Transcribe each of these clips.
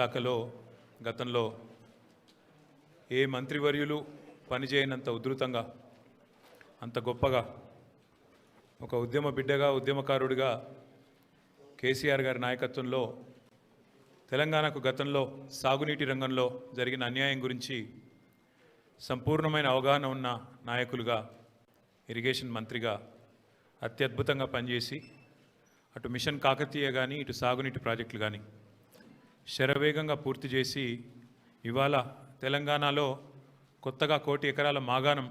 శాఖలో గతంలో ఏ మంత్రివర్యులు పనిచేయనంత ఉధృతంగా అంత గొప్పగా ఒక ఉద్యమ బిడ్డగా ఉద్యమకారుడిగా కేసీఆర్ గారి నాయకత్వంలో తెలంగాణకు గతంలో సాగునీటి రంగంలో జరిగిన అన్యాయం గురించి సంపూర్ణమైన అవగాహన ఉన్న నాయకులుగా ఇరిగేషన్ మంత్రిగా అత్యద్భుతంగా పనిచేసి అటు మిషన్ కాకతీయ కానీ ఇటు సాగునీటి ప్రాజెక్టులు కానీ శరవేగంగా పూర్తి చేసి ఇవాళ తెలంగాణలో కొత్తగా 1 కోటి ఎకరాల మాగాణం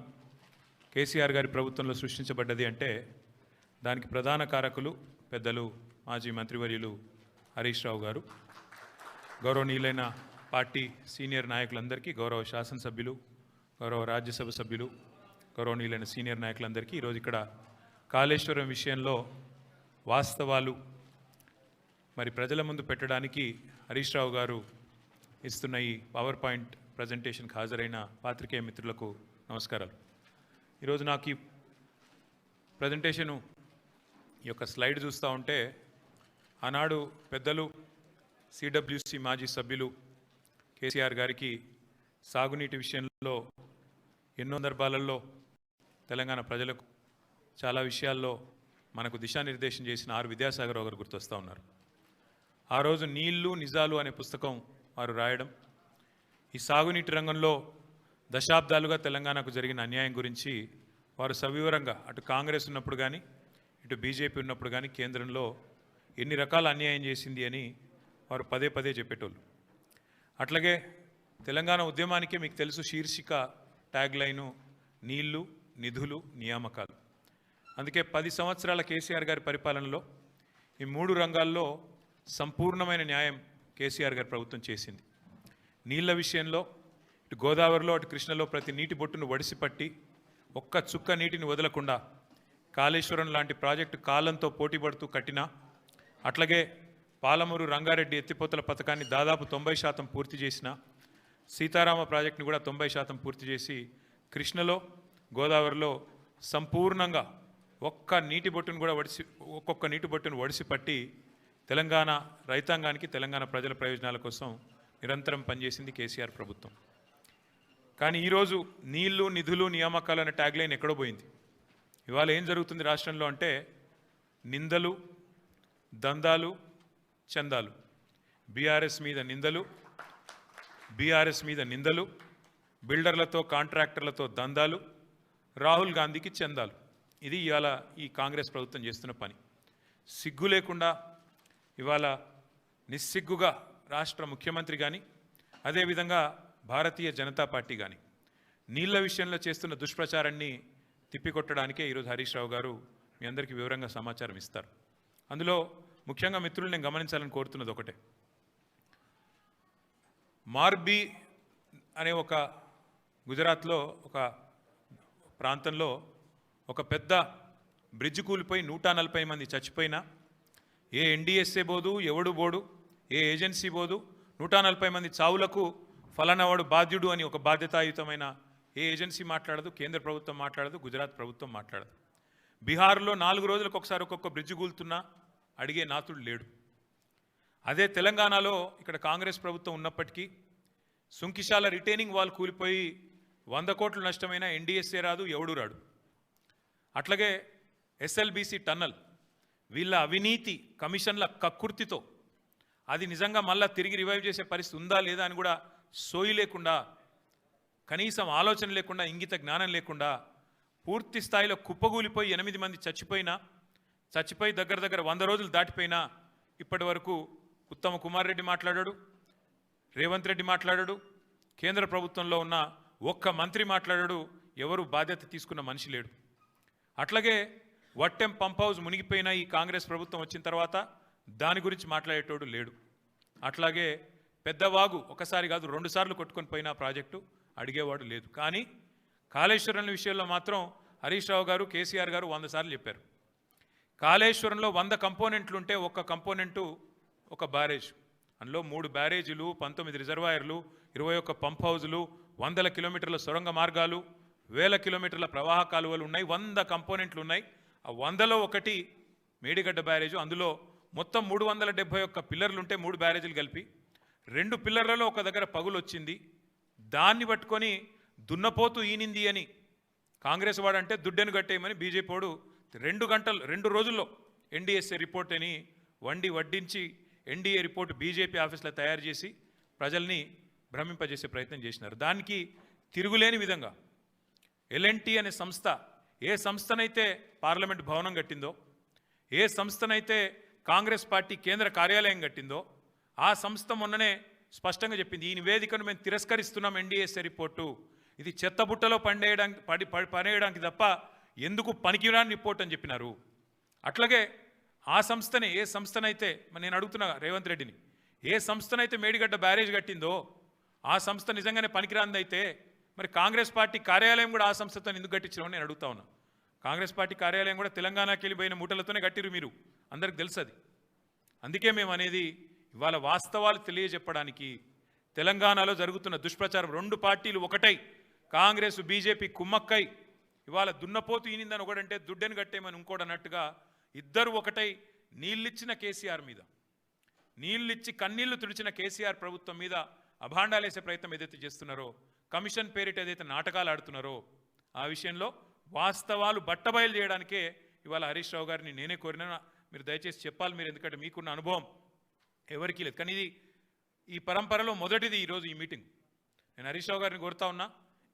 కేసీఆర్ గారి ప్రభుత్వంలో సృష్టించబడ్డది అంటే దానికి ప్రధాన కారకులు పెద్దలు మాజీ మంత్రివర్యులు హరీష్ రావు గారు. గౌరవనీయులైన పార్టీ సీనియర్ నాయకులందరికీ, గౌరవ శాసనసభ్యులు, గౌరవ రాజ్యసభ సభ్యులు, గౌరవనీయులైన సీనియర్ నాయకులందరికీ ఈరోజు ఇక్కడ కాళేశ్వరం విషయంలో వాస్తవాలు మరి ప్రజల ముందు పెట్టడానికి హరీష్ రావు గారు ఇస్తున్న ఈ పవర్ పాయింట్ ప్రజెంటేషన్కి హాజరైన పాత్రికేయ మిత్రులకు నమస్కారాలు. ఈరోజు నాకు ఈ ప్రజెంటేషను ఈ యొక్క స్లైడ్ చూస్తూ ఉంటే ఆనాడు పెద్దలు సిడబ్ల్యూసి మాజీ సభ్యులు కేసీఆర్ గారికి సాగునీటి విషయంలో ఎన్నో సందర్భాలలో తెలంగాణ ప్రజలకు చాలా విషయాల్లో మనకు దిశానిర్దేశం చేసిన ఆర్ విద్యాసాగర్ గారు గుర్తొస్తూ ఉన్నారు. ఆ రోజు నీళ్లు నిజాలు అనే పుస్తకం వారు రాయడం, ఈ సాగునీటి రంగంలో దశాబ్దాలుగా తెలంగాణకు జరిగిన అన్యాయం గురించి వారు సవివరంగా అటు కాంగ్రెస్ ఉన్నప్పుడు కానీ ఇటు బీజేపీ ఉన్నప్పుడు కానీ కేంద్రంలో ఎన్ని రకాల అన్యాయం చేసింది అని వారు పదే పదే చెప్పేటోళ్ళు. అట్లాగే తెలంగాణ ఉద్యమానికి మీకు తెలుసు శీర్షిక ట్యాగ్ లైను నీళ్లు నిధులు నియామకాలు. అందుకే 10 సంవత్సరాల కేసీఆర్ గారి పరిపాలనలో ఈ 3 రంగాల్లో సంపూర్ణమైన న్యాయం కేసీఆర్ గారి ప్రభుత్వం చేసింది. నీళ్ల విషయంలో ఇటు గోదావరిలో అటు కృష్ణలో ప్రతి నీటి బొట్టును వడిసిపట్టి ఒక్క చుక్క నీటిని వదలకుండా కాళేశ్వరం లాంటి ప్రాజెక్టు కాలంతో పోటీపడుతూ కట్టినా, అట్లాగే పాలమూరు రంగారెడ్డి ఎత్తిపోతల పథకాన్ని దాదాపు 90% పూర్తి చేసిన, సీతారామ ప్రాజెక్టును కూడా 90% పూర్తి చేసి కృష్ణలో గోదావరిలో సంపూర్ణంగా ఒక్కొక్క నీటి బొట్టును వడిసిపట్టి తెలంగాణ రైతాంగానికి తెలంగాణ ప్రజల ప్రయోజనాల కోసం నిరంతరం పనిచేసింది కేసీఆర్ ప్రభుత్వం. కానీ ఈరోజు నీళ్లు నిధులు నియామకాలు అనే ట్యాగ్లైన్ ఎక్కడో పోయింది. ఇవాళ ఏం జరుగుతుంది రాష్ట్రంలో అంటే నిందలు, దందాలు, చందాలు, బీఆర్ఎస్ మీద నిందలు, బిల్డర్లతో కాంట్రాక్టర్లతో దందాలు, రాహుల్ గాంధీకి చందాలు. ఇది ఇవాళ ఈ కాంగ్రెస్ ప్రభుత్వం చేస్తున్న పని. సిగ్గు లేకుండా ఇవాళ నిస్సిగ్గుగా రాష్ట్ర ముఖ్యమంత్రి కానీ అదేవిధంగా భారతీయ జనతా పార్టీ కానీ నీళ్ల విషయంలో చేస్తున్న దుష్ప్రచారాన్ని తిప్పికొట్టడానికే ఈరోజు హరీష్ రావు గారు మీ అందరికీ వివరంగా సమాచారం ఇస్తారు. అందులో ముఖ్యంగా మిత్రులు నేను గమనించాలని కోరుతున్నది ఒకటే, మార్బీ అనే ఒక గుజరాత్లో ఒక ప్రాంతంలో ఒక పెద్ద బ్రిడ్జ్ కూలిపోయి 140 మంది చచ్చిపోయినా ఏ ఎన్డీఎస్ఏ బోదు, ఎవడు బోడు, ఏ ఏజెన్సీ బోదు, 140 మంది చావులకు ఫలానావాడు బాధ్యుడు అని ఒక బాధ్యతాయుతమైన ఏ ఏజెన్సీ మాట్లాడదు, కేంద్ర ప్రభుత్వం మాట్లాడదు, గుజరాత్ ప్రభుత్వం మాట్లాడదు. బీహార్లో 4 రోజులకు ఒకసారి ఒక్కొక్క బ్రిడ్జ్ కూలుతున్నా అడిగే నాతుడు లేడు. అదే తెలంగాణలో ఇక్కడ కాంగ్రెస్ ప్రభుత్వం ఉన్నప్పటికీ సుంకిశాల రిటైనింగ్ వాల్ కూలిపోయి 100 కోట్లు నష్టమైన ఎన్డీఎస్ఏ రాదు, ఎవడు రాడు. అట్లాగే ఎస్ఎల్బీసీ టన్నల్ వీళ్ళ అవినీతి కమిషన్ల కక్కుర్తితో అది నిజంగా మళ్ళీ తిరిగి రివైవ్ చేసే పరిస్థితి ఉందా లేదా అని కూడా సోయి లేకుండా, కనీసం ఆలోచన లేకుండా, ఇంగిత జ్ఞానం లేకుండా పూర్తి స్థాయిలో కుప్పగూలిపోయి 8 మంది చచ్చిపోయి దగ్గర 100 రోజులు దాటిపోయినా ఇప్పటి వరకు ఉత్తమ కుమార్ రెడ్డి మాట్లాడాడు, రేవంత్ రెడ్డి మాట్లాడాడు, కేంద్ర ప్రభుత్వంలో ఉన్న ఒక్క మంత్రి మాట్లాడాడు, ఎవరు బాధ్యత తీసుకున్న మనిషి లేడు. అట్లాగే వట్టెం పంప్ హౌస్ మునిగిపోయిన ఈ కాంగ్రెస్ ప్రభుత్వం వచ్చిన తర్వాత దాని గురించి మాట్లాడేటోడు లేడు. అట్లాగే పెద్దవాగు ఒకసారి కాదు 2 సార్లు కొట్టుకొని పోయిన ప్రాజెక్టు అడిగేవాడు లేదు. కానీ కాళేశ్వరం విషయంలో మాత్రం హరీష్ రావు గారు, కేసీఆర్ గారు 100 సార్లు చెప్పారు. కాళేశ్వరంలో 100 కంపోనెంట్లు ఉంటే ఒక్క కంపోనెంటు ఒక బ్యారేజ్, అందులో 3 బ్యారేజీలు, 19 రిజర్వాయర్లు, 21 పంప్ హౌజులు, 100 కిలోమీటర్ల సొరంగ మార్గాలు, 1000 కిలోమీటర్ల ప్రవాహ కాలువలు ఉన్నాయి, 100 కంపోనెంట్లు ఉన్నాయి. ఆ 100లో ఒకటి మేడిగడ్డ బ్యారేజు, అందులో మొత్తం 371 పిల్లర్లు ఉంటే 3 బ్యారేజీలు కలిపి 2 పిల్లర్లలో ఒక దగ్గర పగులు వచ్చింది, దాన్ని పట్టుకొని దున్నపోతూ ఈనింది అని కాంగ్రెస్ వాడంటే దుడ్డెను కట్టేయమని బీజేపీ వాడు 2 రోజుల్లో ఎన్డీఎస్ఏ రిపోర్ట్ అని వడ్డించి ఎన్డీఏ రిపోర్ట్ బీజేపీ ఆఫీస్లో తయారు చేసి ప్రజల్ని భ్రమింపజేసే ప్రయత్నం చేసినారు. దానికి తిరుగులేని విధంగా ఎల్ఎన్టీ అనే సంస్థ ఏ సంస్థనైతే పార్లమెంట్ భవనం కట్టిందో, ఏ సంస్థనైతే కాంగ్రెస్ పార్టీ కేంద్ర కార్యాలయం కట్టిందో, ఆ సంస్థ మొన్ననే స్పష్టంగా చెప్పింది, ఈ నివేదికను మేము తిరస్కరిస్తున్నాం, ఎన్డీఎస్ఏ రిపోర్టు ఇది చెత్తబుట్టలో పడేయడానికి తప్ప ఎందుకు పనికిరాని రిపోర్ట్ అని చెప్పినారు. అట్లాగే ఆ సంస్థని ఏ సంస్థనైతే నేను అడుగుతున్నా రేవంత్ రెడ్డిని, ఏ సంస్థనైతే మేడిగడ్డ బ్యారేజ్ కట్టిందో ఆ సంస్థ నిజంగానే పనికిరాందైతే మరి కాంగ్రెస్ పార్టీ కార్యాలయం కూడా ఆ సంస్థతో ఎందుకు కట్టించడం నేను అడుగుతా ఉన్నా. కాంగ్రెస్ పార్టీ కార్యాలయం కూడా తెలంగాణకి వెళ్ళిపోయిన మూటలతోనే కట్టిరు, మీరు అందరికి తెలుసు అది. అందుకే మేము అనేది ఇవాళ వాస్తవాలు తెలియజెప్పడానికి, తెలంగాణలో జరుగుతున్న దుష్ప్రచారం 2 పార్టీలు ఒకటై కాంగ్రెస్ బీజేపీ కుమ్మక్కై ఇవాళ దున్నపోతు ఈనిందని ఒకడంటే దుడ్డెను కట్టేమని ఇంకోటి అన్నట్టుగా ఇద్దరు ఒకటై నీళ్ళిచ్చిన కేసీఆర్ మీద, నీళ్ళిచ్చి కన్నీళ్లు తుడిచిన కేసీఆర్ ప్రభుత్వం మీద అభాండాలేసే ప్రయత్నం ఏదైతే చేస్తున్నారో, కమిషన్ పేరిట ఏదైతే నాటకాలు ఆడుతున్నారో ఆ విషయంలో వాస్తవాలు బట్టబయలు చేయడానికే ఇవాళ హరీష్ రావు గారిని నేనే కోరినా. మీరు దయచేసి చెప్పాలి, మీరు ఎందుకంటే మీకున్న అనుభవం ఎవరికీ లేదు. కానీ ఇది ఈ పరంపరలో మొదటిది ఈరోజు ఈ మీటింగ్. నేను హరీష్ రావు గారిని కోరుతా ఉన్నా,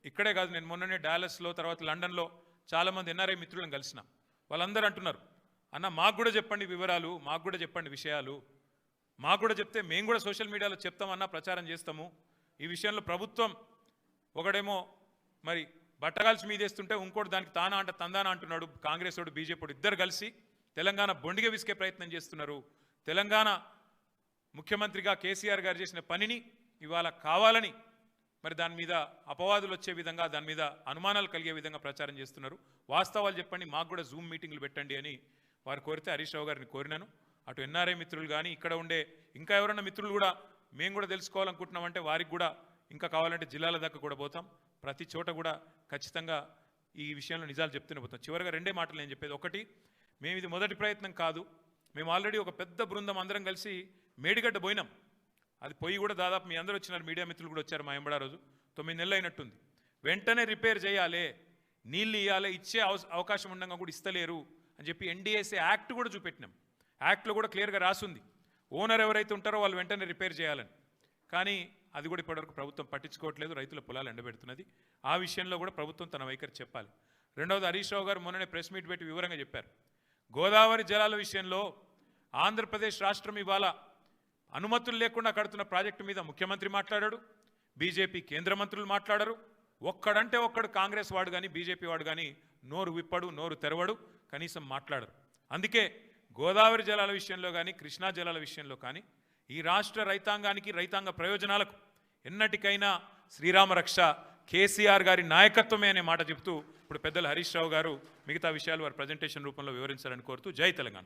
ఇక్కడే కాదు, నేను మొన్ననే డాలస్లో తర్వాత లండన్లో చాలామంది ఎన్ఆర్ఐ మిత్రులను కలిసిన వాళ్ళందరూ అంటున్నారు, అన్న మాకు కూడా చెప్పండి వివరాలు, మాకు కూడా చెప్పండి విషయాలు, మాకు కూడా చెప్తే మేము కూడా సోషల్ మీడియాలో చెప్తామన్నా, ప్రచారం చేస్తాము. ఈ విషయంలో ప్రభుత్వం ఒకడేమో మరి బట్టగాల్సి మీదేస్తుంటే ఇంకోటి దానికి తందానా అంటున్నాడు కాంగ్రెస్ వాడు బీజేపీ వాడు, ఇద్దరు కలిసి తెలంగాణ బొండిగ విసికే ప్రయత్నం చేస్తున్నారు. తెలంగాణ ముఖ్యమంత్రిగా కేసీఆర్ గారు చేసిన పనిని ఇవాళ కావాలని మరి దాని మీద అపవాదులు వచ్చే విధంగా, దాని మీద అనుమానాలు కలిగే విధంగా ప్రచారం చేస్తున్నారు. వాస్తవాలు చెప్పండి, మాకు కూడా జూమ్ మీటింగ్లు పెట్టండి అని వారు కోరితే హరీష్ రావు గారిని కోరినాను. అటు ఎన్ఆర్ఐ మిత్రులు కానీ ఇక్కడ ఉండే ఇంకా ఎవరైనా మిత్రులు కూడా మేము కూడా తెలుసుకోవాలనుకుంటున్నామంటే వారికి కూడా ఇంకా కావాలంటే జిల్లాల దాకా కూడా పోతాం. ప్రతి చోట కూడా ఖచ్చితంగా ఈ విషయంలో నిజాలు చెప్తూనే పోతాం. చివరిగా 2 మాటలు నేను చెప్పేది. ఒకటి, మేము ఇది మొదటి ప్రయత్నం కాదు, మేము ఆల్రెడీ ఒక పెద్ద బృందం అందరం కలిసి మేడిగడ్డ పోయినాం. అది పోయి కూడా దాదాపు మీ అందరూ వచ్చినారు, మీడియా మిత్రులు కూడా వచ్చారు. మా ఎంబడా రోజు 9 నెలలు అయినట్టుంది. వెంటనే రిపేర్ చేయాలి, నీళ్ళు ఇవ్వాలి, ఇచ్చే అవకాశం ఉండగా కూడా ఇస్తలేరు అని చెప్పి ఎన్డీఎస్ఏ యాక్ట్ కూడా చూపెట్టినాం. యాక్ట్లో కూడా క్లియర్గా రాసుంది, ఓనర్ ఎవరైతే ఉంటారో వాళ్ళు వెంటనే రిపేర్ చేయాలని. కానీ అది కూడా ఇప్పటివరకు ప్రభుత్వం పట్టించుకోవట్లేదు, రైతుల పొలాలు ఎండబెడుతున్నది. ఆ విషయంలో కూడా ప్రభుత్వం తన వైఖరి చెప్పాలి. రెండవది, హరీష్ రావు గారు మొన్ననే ప్రెస్ మీట్ పెట్టి వివరంగా చెప్పారు, గోదావరి జలాల విషయంలో ఆంధ్రప్రదేశ్ రాష్ట్రం ఇవాళ అనుమతులు లేకుండా కడుతున్న ప్రాజెక్టు మీద ముఖ్యమంత్రి మాట్లాడాడు, బీజేపీ కేంద్ర మంత్రులు మాట్లాడరు. ఒక్కడంటే ఒక్కడు కాంగ్రెస్ వాడు కానీ బీజేపీ వాడు కానీ నోరు విప్పడు, నోరు తెరవడు, కనీసం మాట్లాడరు. అందుకే గోదావరి జలాల విషయంలో కానీ కృష్ణా జలాల విషయంలో కానీ ఈ రాష్ట్ర రైతాంగానికి, రైతాంగ ప్రయోజనాలకు ఎన్నటికైనా శ్రీరామ రక్ష కేసీఆర్ గారి నాయకత్వమే అనే మాట చెప్తూ ఇప్పుడు పెద్దలు హరీష్ రావు గారు మిగతా విషయాలు వారి ప్రజెంటేషన్ రూపంలో వివరించాలని కోరుతూ జై తెలంగాణ.